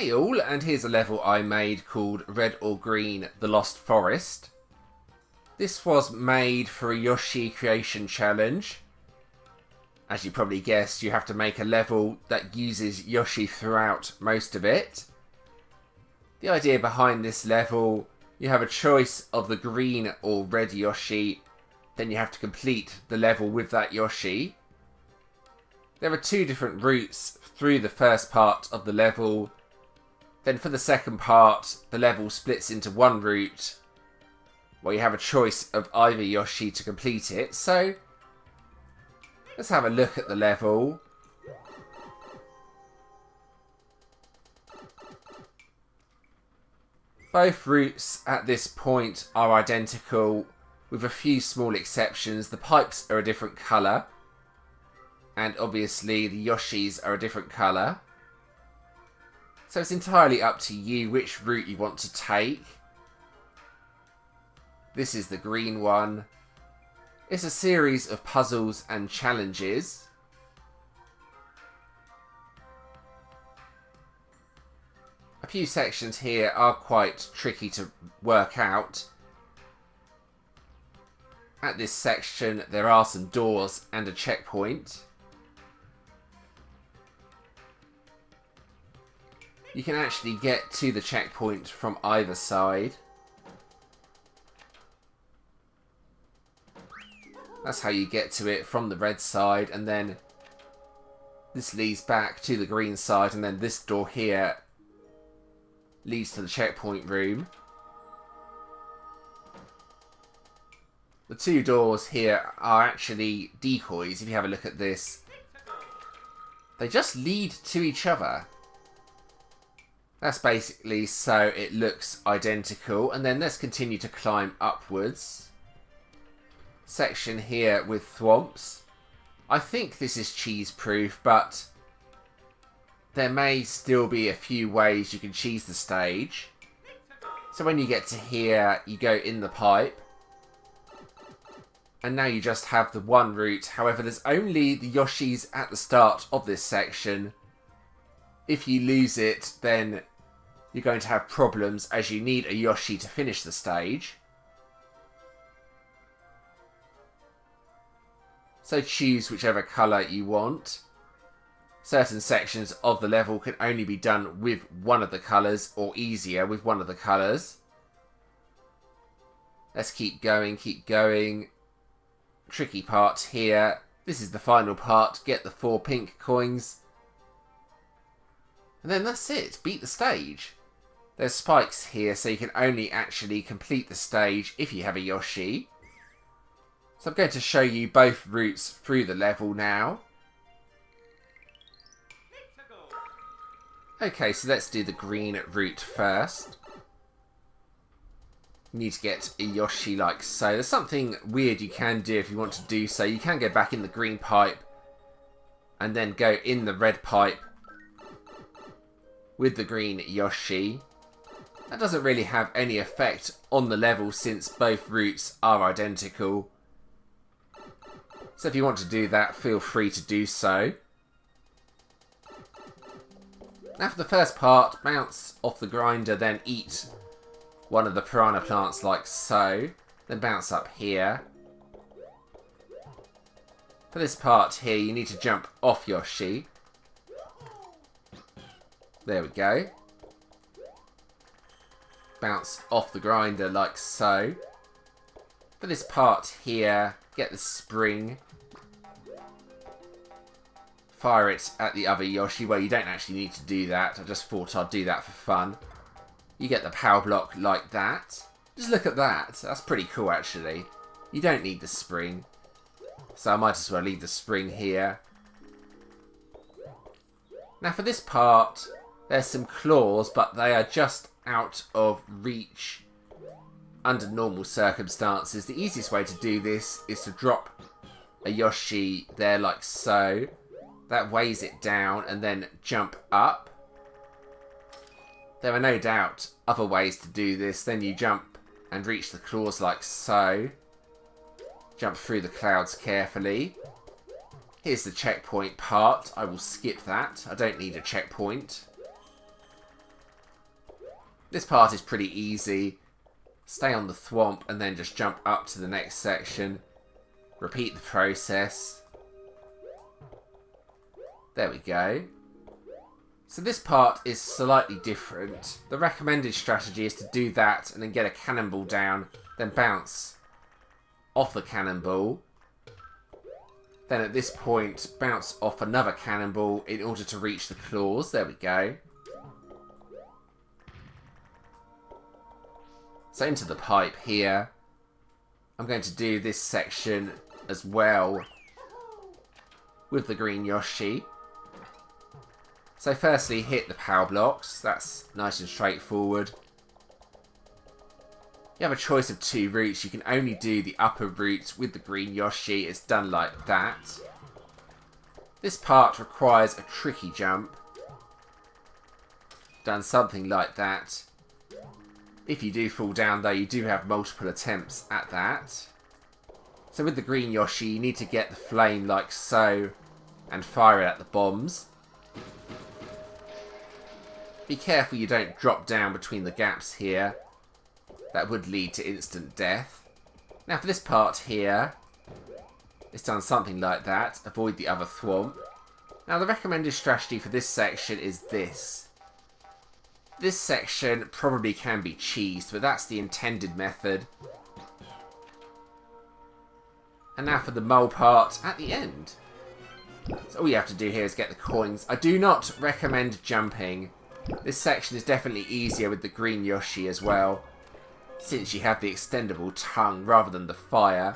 Hey all, and here's a level I made called Red or Green, The Lost Forest. This was made for a Yoshi creation challenge. As you probably guessed, you have to make a level that uses Yoshi throughout most of it. The idea behind this level, you have a choice of the green or red Yoshi, then you have to complete the level with that Yoshi. There are two different routes through the first part of the level. Then for the second part, the level splits into one route where you have a choice of either Yoshi to complete it. So, let's have a look at the level. Both routes at this point are identical, with a few small exceptions. The pipes are a different colour, and obviously the Yoshis are a different colour. So it's entirely up to you which route you want to take. This is the green one. It's a series of puzzles and challenges. A few sections here are quite tricky to work out. At this section there are some doors and a checkpoint. You can actually get to the checkpoint from either side. That's how you get to it, from the red side, and then this leads back to the green side, and then this door here leads to the checkpoint room. The two doors here are actually decoys. If you have a look at this, they just lead to each other. That's basically so it looks identical. And then let's continue to climb upwards. Section here with thwomps. I think this is cheese proof, but there may still be a few ways you can cheese the stage. So when you get to here, you go in the pipe. And now you just have the one route. However, there's only the Yoshis at the start of this section. If you lose it, then you're going to have problems, as you need a Yoshi to finish the stage. So choose whichever colour you want. Certain sections of the level can only be done with one of the colours, or easier with one of the colours. Let's keep going, keep going. Tricky part here. This is the final part. Get the 4 pink coins. And then that's it. Beat the stage. There's spikes here, so you can only actually complete the stage if you have a Yoshi. So I'm going to show you both routes through the level now. Okay, so let's do the green route first. You need to get a Yoshi like so. There's something weird you can do if you want to do so. You can go back in the green pipe and then go in the red pipe with the green Yoshi. That doesn't really have any effect on the level since both routes are identical. So if you want to do that, feel free to do so. Now for the first part, bounce off the grinder, then eat one of the piranha plants like so. Then bounce up here. For this part here, you need to jump off Yoshi. There we go. Bounce off the grinder like so. For this part here, get the spring. Fire it at the other Yoshi. Well, you don't actually need to do that. I just thought I'd do that for fun. You get the power block like that. Just look at that. That's pretty cool, actually. You don't need the spring. So I might as well leave the spring here. Now for this part, there's some claws, but they are just out of reach under normal circumstances. The easiest way to do this is to drop a Yoshi there like so. That weighs it down, and then jump up. There are no doubt other ways to do this. Then you jump and reach the claws like so. Jump through the clouds carefully. Here's the checkpoint part. I will skip that. I don't need a checkpoint. This part is pretty easy. Stay on the thwomp and then just jump up to the next section. Repeat the process. There we go. So this part is slightly different. The recommended strategy is to do that and then get a cannonball down, then bounce off the cannonball. Then at this point, bounce off another cannonball in order to reach the claws. There we go. So into the pipe here. I'm going to do this section as well with the green Yoshi. So firstly, hit the power blocks. That's nice and straightforward. You have a choice of two routes. You can only do the upper route with the green Yoshi. It's done like that. This part requires a tricky jump. Done something like that. If you do fall down though, you do have multiple attempts at that. So with the green Yoshi, you need to get the flame like so and fire it at the bombs. Be careful you don't drop down between the gaps here. That would lead to instant death. Now for this part here, it's done something like that. Avoid the other thwomp. Now the recommended strategy for this section is this. This section probably can be cheesed, but that's the intended method. And now for the mole part at the end. So all you have to do here is get the coins. I do not recommend jumping. This section is definitely easier with the green Yoshi as well, since you have the extendable tongue rather than the fire.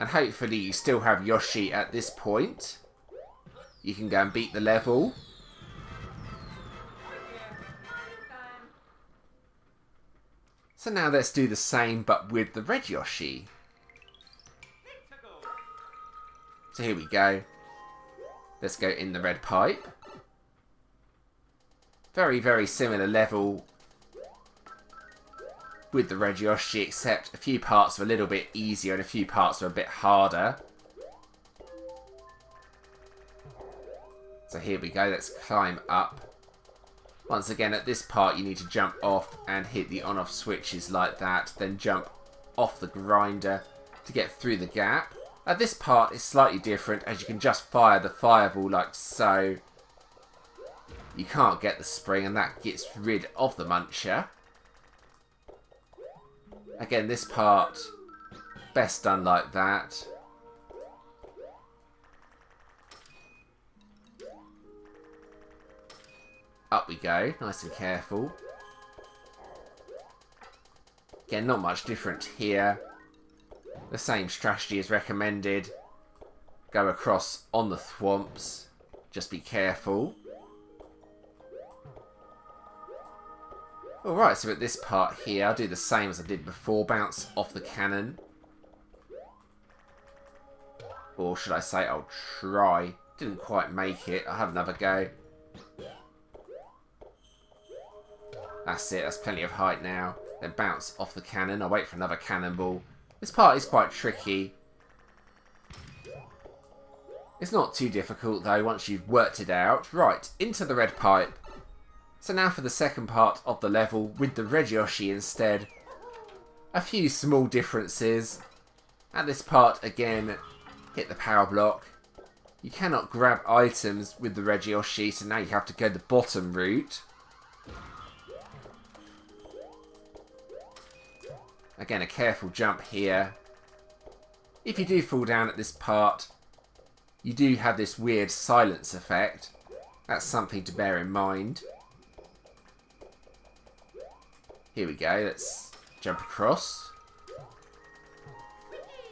And hopefully you still have Yoshi at this point. You can go and beat the level. So now let's do the same but with the red Yoshi. So here we go. Let's go in the red pipe. Very, very similar level with the red Yoshi, except a few parts are a little bit easier and a few parts are a bit harder. So here we go, let's climb up. Once again, at this part you need to jump off and hit the on-off switches like that, then jump off the grinder to get through the gap. At this part it's slightly different, as you can just fire the fireball like so. You can't get the spring and that gets rid of the muncher. Again, this part, best done like that. Up we go, nice and careful. Again, not much different here. The same strategy is recommended. Go across on the thwomps. Just be careful. Alright, so at this part here, I'll do the same as I did before. Bounce off the cannon. Or should I say, I'll try. Didn't quite make it. I'll have another go. That's it, that's plenty of height now. Then bounce off the cannon. I'll wait for another cannonball. This part is quite tricky. It's not too difficult though once you've worked it out. Right, into the red pipe. So now for the second part of the level with the red Yoshi instead. A few small differences. At this part again, hit the power block. You cannot grab items with the red Yoshi, so now you have to go the bottom route. Again, a careful jump here. If you do fall down at this part, you do have this weird silence effect. That's something to bear in mind. Here we go, let's jump across.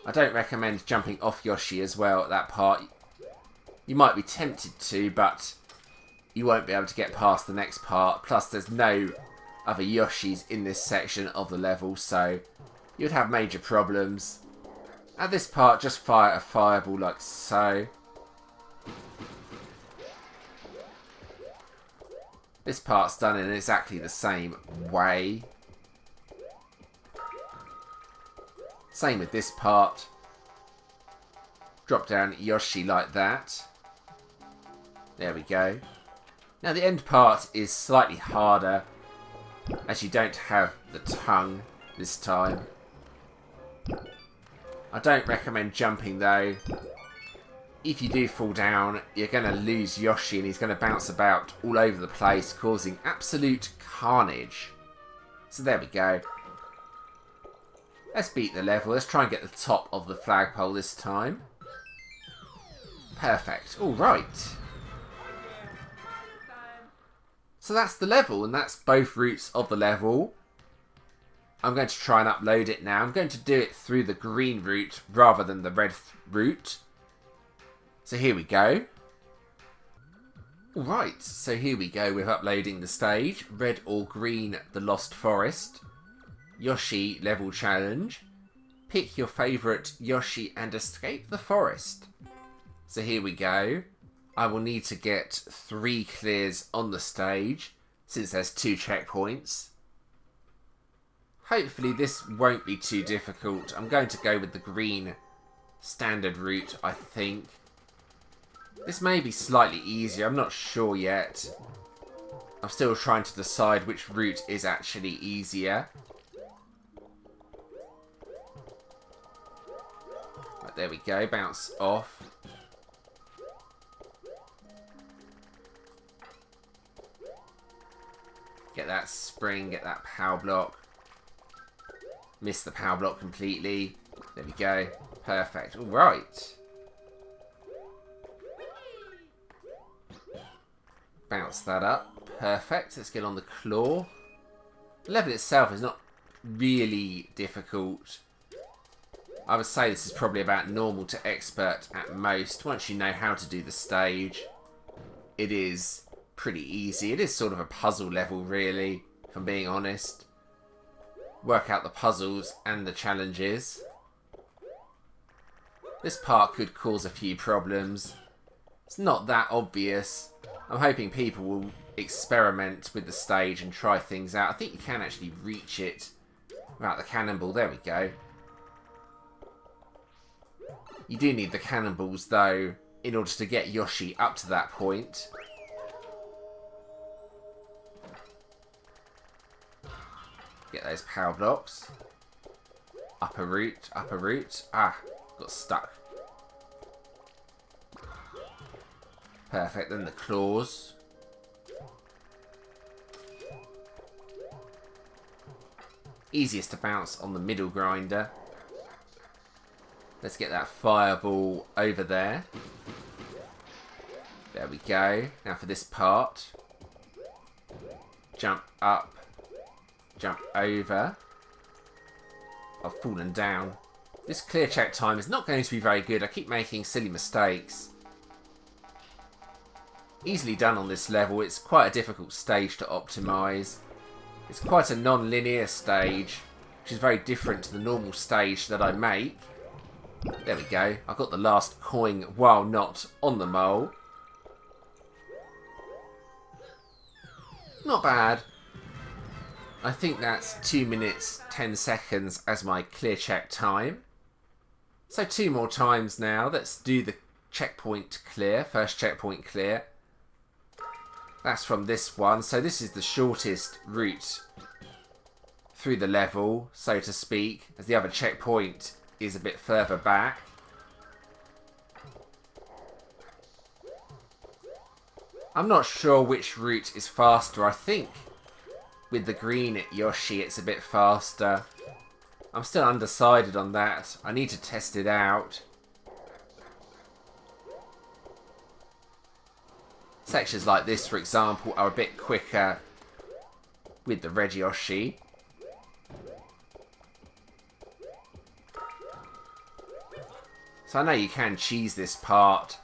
I don't recommend jumping off Yoshi as well at that part. You might be tempted to, but you won't be able to get past the next part. Plus, there's no other Yoshis in this section of the level, so you'd have major problems. At this part, just fire a fireball like so. This part's done in exactly the same way. Same with this part. Drop down Yoshi like that. There we go. Now the end part is slightly harder. as you don't have the tongue this time. I don't recommend jumping though. If you do fall down, you're going to lose Yoshi and he's going to bounce about all over the place, causing absolute carnage. So there we go. Let's beat the level. Let's try and get the top of the flagpole this time. Perfect. Alright. So that's the level, and that's both routes of the level. I'm going to try and upload it now. I'm going to do it through the green route rather than the red route. So here we go. Alright, so here we go with uploading the stage. Red or green, the Lost Forest. Yoshi level challenge. Pick your favourite Yoshi and escape the forest. So here we go. I will need to get 3 clears on the stage, since there's 2 checkpoints. Hopefully this won't be too difficult. I'm going to go with the green standard route, I think. This may be slightly easier, I'm not sure yet. I'm still trying to decide which route is actually easier. Right, there we go, bounce off. Get that spring, get that power block. Miss the power block completely. There we go. Perfect. Alright. Bounce that up. Perfect. Let's get on the claw. The level itself is not really difficult. I would say this is probably about normal to expert at most. Once you know how to do the stage, it is pretty easy. It is sort of a puzzle level, really, if I'm being honest. Work out the puzzles and the challenges. This part could cause a few problems. It's not that obvious. I'm hoping people will experiment with the stage and try things out. I think you can actually reach it without the cannonball. There we go. You do need the cannonballs, though, in order to get Yoshi up to that point. Get those power blocks. Upper route, upper route. Ah, got stuck. Perfect, then the claws. Easiest to bounce on the middle grinder. Let's get that fireball over there. There we go. Now for this part. Jump up. Jump over. I've fallen down. This clear check time is not going to be very good. I keep making silly mistakes. Easily done on this level. It's quite a difficult stage to optimise. It's quite a non-linear stage, which is very different to the normal stage that I make. There we go. I got the last coin while not on the mole. Not bad. I think that's 2 minutes 10 seconds as my clear check time. So 2 more times now. Let's do the checkpoint clear. First checkpoint clear. That's from this one. So this is the shortest route through the level, so to speak, as the other checkpoint is a bit further back. I'm not sure which route is faster. I think with the green Yoshi it's a bit faster. I'm still undecided on that. I need to test it out. Sections like this, for example, are a bit quicker with the red Yoshi. So I know you can cheese this part.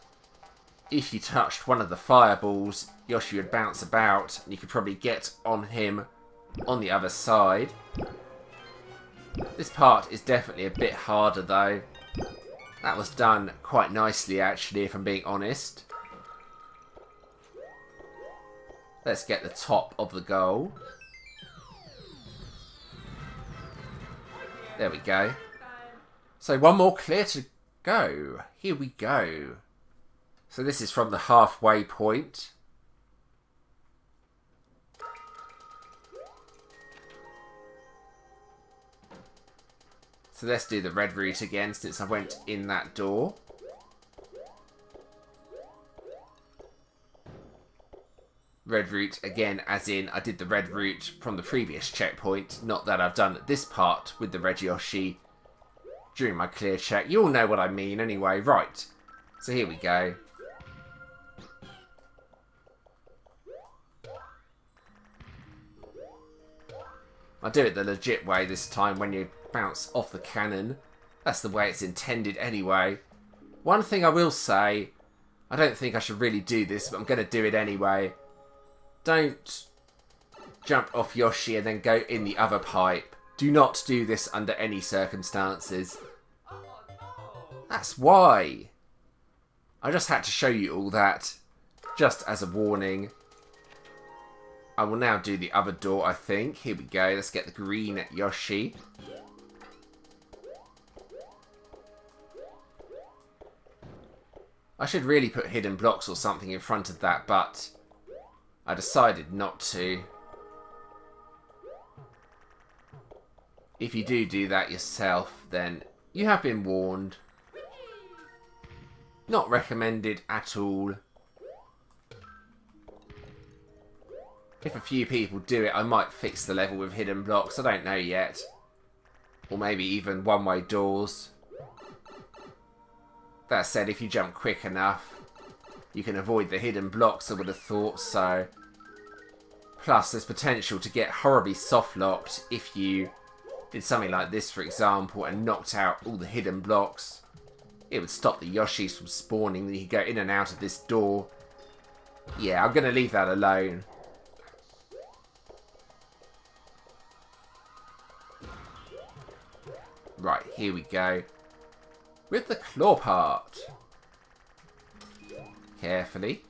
If you touched one of the fireballs, Yoshi would bounce about, and you could probably get on him on the other side. This part is definitely a bit harder, though. That was done quite nicely, actually, if I'm being honest. Let's get the top of the goal. There we go. So one more clear to go. Here we go. So this is from the halfway point. So let's do the red route again since I went in that door. Red route again, as in I did the red route from the previous checkpoint, not that I've done this part with the red Yoshi during my clear check. You all know what I mean anyway. Right, so here we go. I'll do it the legit way this time when you bounce off the cannon. That's the way it's intended anyway. One thing I will say, I don't think I should really do this, but I'm going to do it anyway. Don't jump off Yoshi and then go in the other pipe. Do not do this under any circumstances. That's why. I just had to show you all that, just as a warning. I will now do the other door, I think. Here we go. Let's get the green Yoshi. I should really put hidden blocks or something in front of that, but I decided not to. If you do that yourself, then you have been warned. Not recommended at all. If a few people do it, I might fix the level with hidden blocks. I don't know yet. Or maybe even one-way doors. That said, if you jump quick enough, you can avoid the hidden blocks, I would have thought so. Plus, there's potential to get horribly soft-locked if you did something like this, for example, and knocked out all the hidden blocks. It would stop the Yoshis from spawning, then you could go in and out of this door. Yeah, I'm going to leave that alone. Right, here we go. With the claw part. Carefully.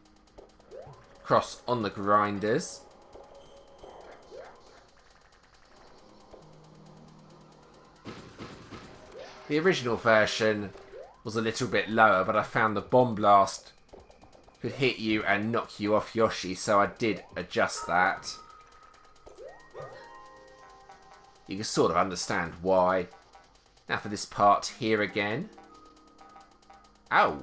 Cross on the grinders. The original version was a little bit lower, but I found the bomb blast could hit you and knock you off Yoshi, so I did adjust that. You can sort of understand why. Now for this part here again. Ow!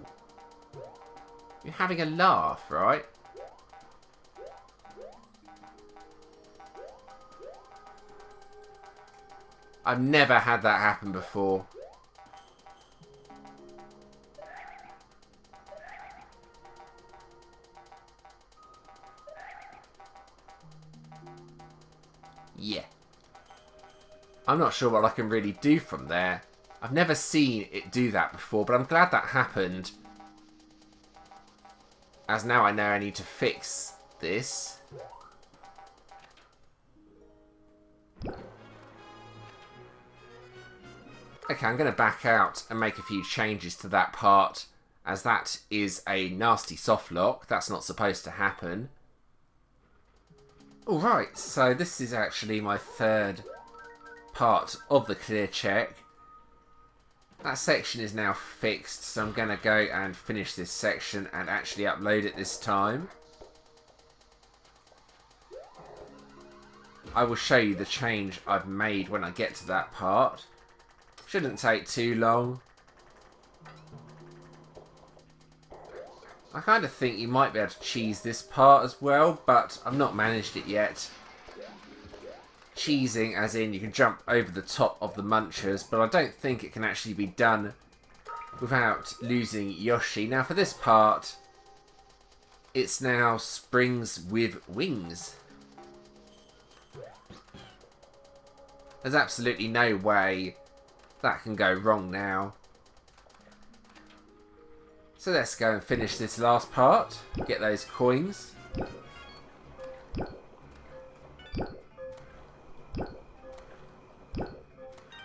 You're having a laugh, right? I've never had that happen before. Yeah. I'm not sure what I can really do from there. I've never seen it do that before, but I'm glad that happened. As now I know I need to fix this. Okay, I'm going to back out and make a few changes to that part, as that is a nasty soft lock. That's not supposed to happen. Alright, so this is actually my third part of the clear check. That section is now fixed, so I'm going to go and finish this section and actually upload it this time. I will show you the change I've made when I get to that part. Shouldn't take too long. I kind of think you might be able to cheese this part as well, but I've not managed it yet. Cheesing as in you can jump over the top of the munchers, but I don't think it can actually be done without losing Yoshi. Now for this part, it's now springs with wings. There's absolutely no way that can go wrong now. So let's go and finish this last part, get those coins.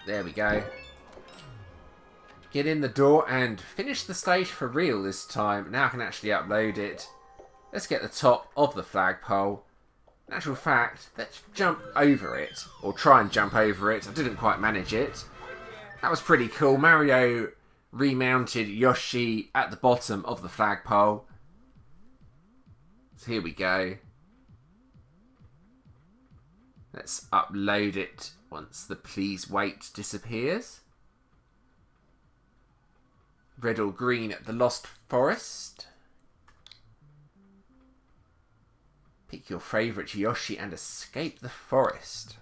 There we go. Get in the door and finish the stage for real this time. Now I can actually upload it. Let's get the top of the flagpole. In actual fact, let's jump over it. Or try and jump over it. I didn't quite manage it. That was pretty cool. Mario remounted Yoshi at the bottom of the flagpole. So here we go. Let's upload it once the please wait disappears. Red or green, the Lost Forest. Pick your favourite Yoshi and escape the forest.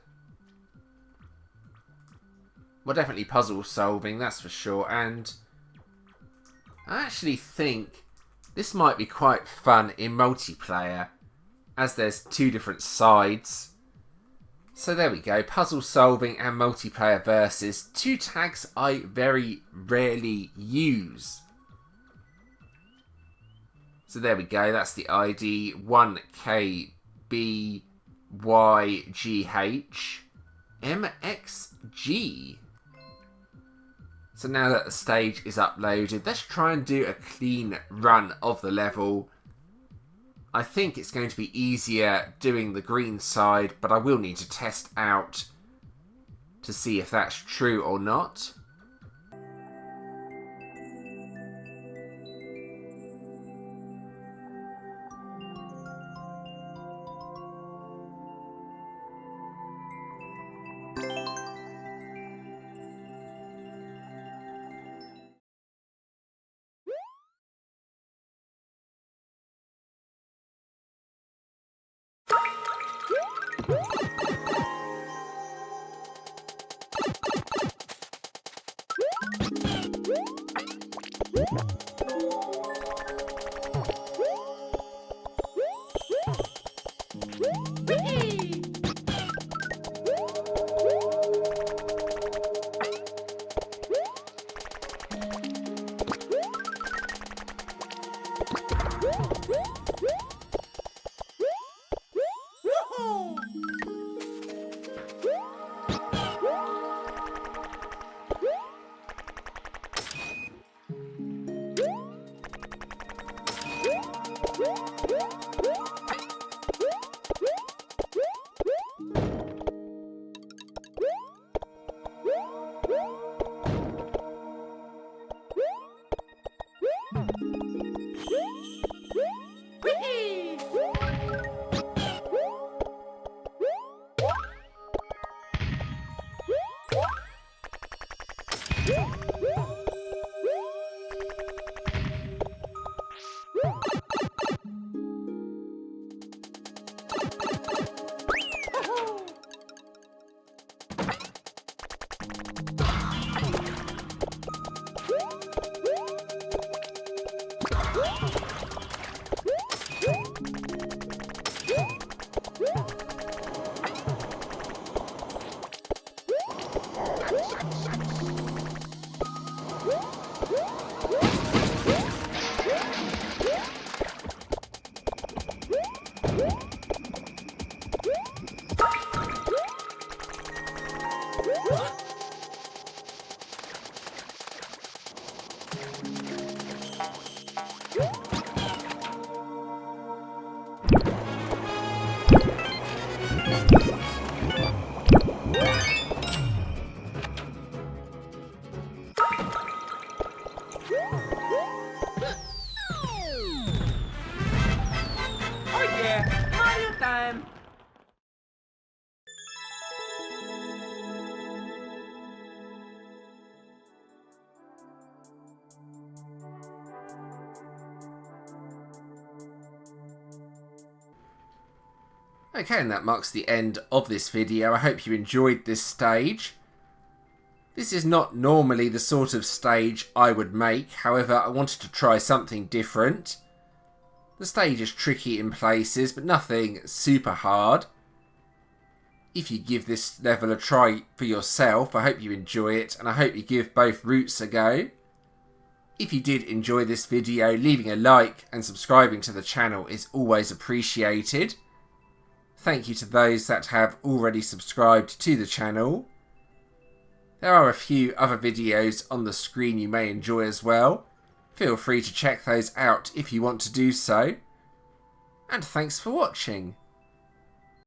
Well, definitely puzzle solving, that's for sure. And I actually think this might be quite fun in multiplayer, as there's two different sides. So there we go, puzzle solving and multiplayer versus, two tags I very rarely use. So there we go, that's the ID 1KBYGHMXG. So now that the stage is uploaded, let's try and do a clean run of the level. I think it's going to be easier doing the green side, but I will need to test out to see if that's true or not. Okay, and that marks the end of this video. I hope you enjoyed this stage. This is not normally the sort of stage I would make, however I wanted to try something different. The stage is tricky in places, but nothing super hard. If you give this level a try for yourself, I hope you enjoy it, and I hope you give both routes a go. If you did enjoy this video, leaving a like and subscribing to the channel is always appreciated. Thank you to those that have already subscribed to the channel. There are a few other videos on the screen you may enjoy as well. Feel free to check those out if you want to do so. And thanks for watching.